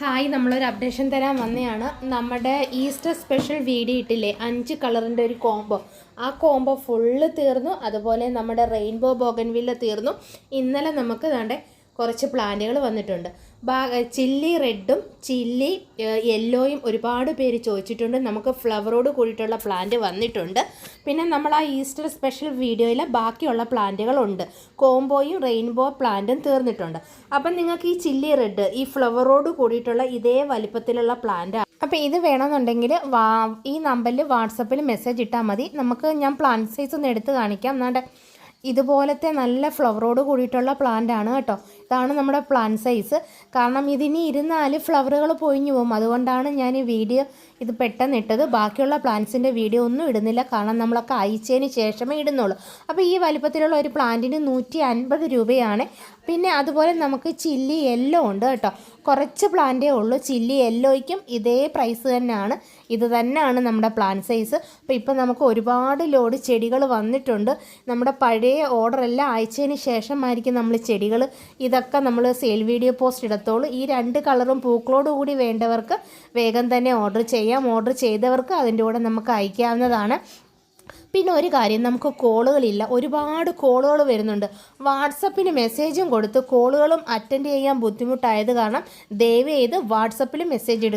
Hi, നമ്മളൊരു updation തരാൻ വന്നതാണ്. നമ്മുടെ ഈസ്റ്റർ സ്പെഷ്യൽ വീഡിയോ ഇട്ടില്ലേ, 5 കളറിൻ്റെ ഒരു കോംബോ. ആ കോംബോ ഫുള്ള് തീർന്നു. അതുപോലെ നമ്മുടെ റെയിൻബോ ബോഗൻവില്ല തീർന്നു. ഇന്നലെ നമുക്ക് ദാണ്ടെ കുറച്ച് പ്ലാന്റുകൾ വന്നിട്ടുണ്ട്. ചില്ലി റെഡും ചില്ലി യെല്ലോയും ഒരുപാട് പേര് ചോദിച്ചിട്ടുണ്ട്. നമുക്ക് ഫ്ലവറോട് കൂടിയിട്ടുള്ള പ്ലാന്റ് വന്നിട്ടുണ്ട്. പിന്നെ നമ്മൾ ആ ഈസ്റ്റർ സ്പെഷ്യൽ വീഡിയോയിൽ ബാക്കിയുള്ള പ്ലാന്റുകളുണ്ട്. കോംബോയും റെയിൻബോ പ്ലാന്റും തീർന്നിട്ടുണ്ട്. അപ്പം നിങ്ങൾക്ക് ഈ ചില്ലി റെഡ് ഈ ഫ്ലവറോട് കൂടിയിട്ടുള്ള ഇതേ വലിപ്പത്തിലുള്ള പ്ലാന്റ്. അപ്പോൾ ഇത് വേണമെന്നുണ്ടെങ്കിൽ ഈ നമ്പറിൽ വാട്സപ്പിൽ മെസ്സേജ് ഇട്ടാൽ മതി. ഞാൻ പ്ലാന്റ് സൈസ് ഒന്ന് എടുത്ത് കാണിക്കാം. എന്നാണ്ട് ഇതുപോലത്തെ നല്ല ഫ്ലവറോട് കൂടിയിട്ടുള്ള പ്ലാന്റ് ആണ് കേട്ടോ. ഇതാണ് നമ്മുടെ പ്ലാന്റ് സൈസ്. കാരണം ഇതിനി ഇരുന്നാൽ ഫ്ലവറുകൾ പൊഴിഞ്ഞു പോകും. അതുകൊണ്ടാണ് ഞാൻ ഈ വീഡിയോ ഇത് പെട്ടെന്ന് ഇട്ടത്. ബാക്കിയുള്ള പ്ലാന്റ്സിൻ്റെ വീഡിയോ ഒന്നും ഇടുന്നില്ല, കാരണം നമ്മളൊക്കെ അയച്ചതിന് ശേഷമേ ഇടുന്നുള്ളൂ. അപ്പോൾ ഈ വലിപ്പത്തിലുള്ള ഒരു പ്ലാന്റിന് 150 രൂപയാണ്. പിന്നെ അതുപോലെ നമുക്ക് ചില്ലി യെല്ലോ ഉണ്ട് കേട്ടോ. കുറച്ച് പ്ലാന്റേ ഉള്ളൂ. ചില്ലി യെല്ലോയ്ക്കും ഇതേ പ്രൈസ് തന്നെയാണ്. ഇത് തന്നെയാണ് നമ്മുടെ പ്ലാന്റ് സൈസ്. അപ്പോൾ ഇപ്പം നമുക്ക് ഒരുപാട് ലോഡ് ചെടികൾ വന്നിട്ടുണ്ട്. നമ്മുടെ പഴയ ഓർഡറെല്ലാം അയച്ചതിന് ശേഷമായിരിക്കും നമ്മൾ ചെടികൾ ഇതൊക്കെ നമ്മൾ സെയിൽ വീഡിയോ പോസ്റ്റ് ഇടത്തോളൂ. ഈ 2 കളറും പൂക്കളോട് കൂടി വേണ്ടവർക്ക് വേഗം തന്നെ ഓർഡർ ചെയ്യാം. ഓർഡർ ചെയ്തവർക്ക് അതിൻ്റെ കൂടെ നമുക്ക് അയക്കാവുന്നതാണ്. പിന്നെ ഒരു കാര്യം, നമുക്ക് കോളുകളില്ല. ഒരുപാട് കോളുകൾ വരുന്നുണ്ട്. വാട്സപ്പിന് മെസ്സേജും കൊടുത്ത് കോളുകളും അറ്റൻഡ് ചെയ്യാൻ ബുദ്ധിമുട്ടായത് കാരണം ദയവ് ചെയ്ത് വാട്സപ്പിൽ മെസ്സേജ് ഇടുക.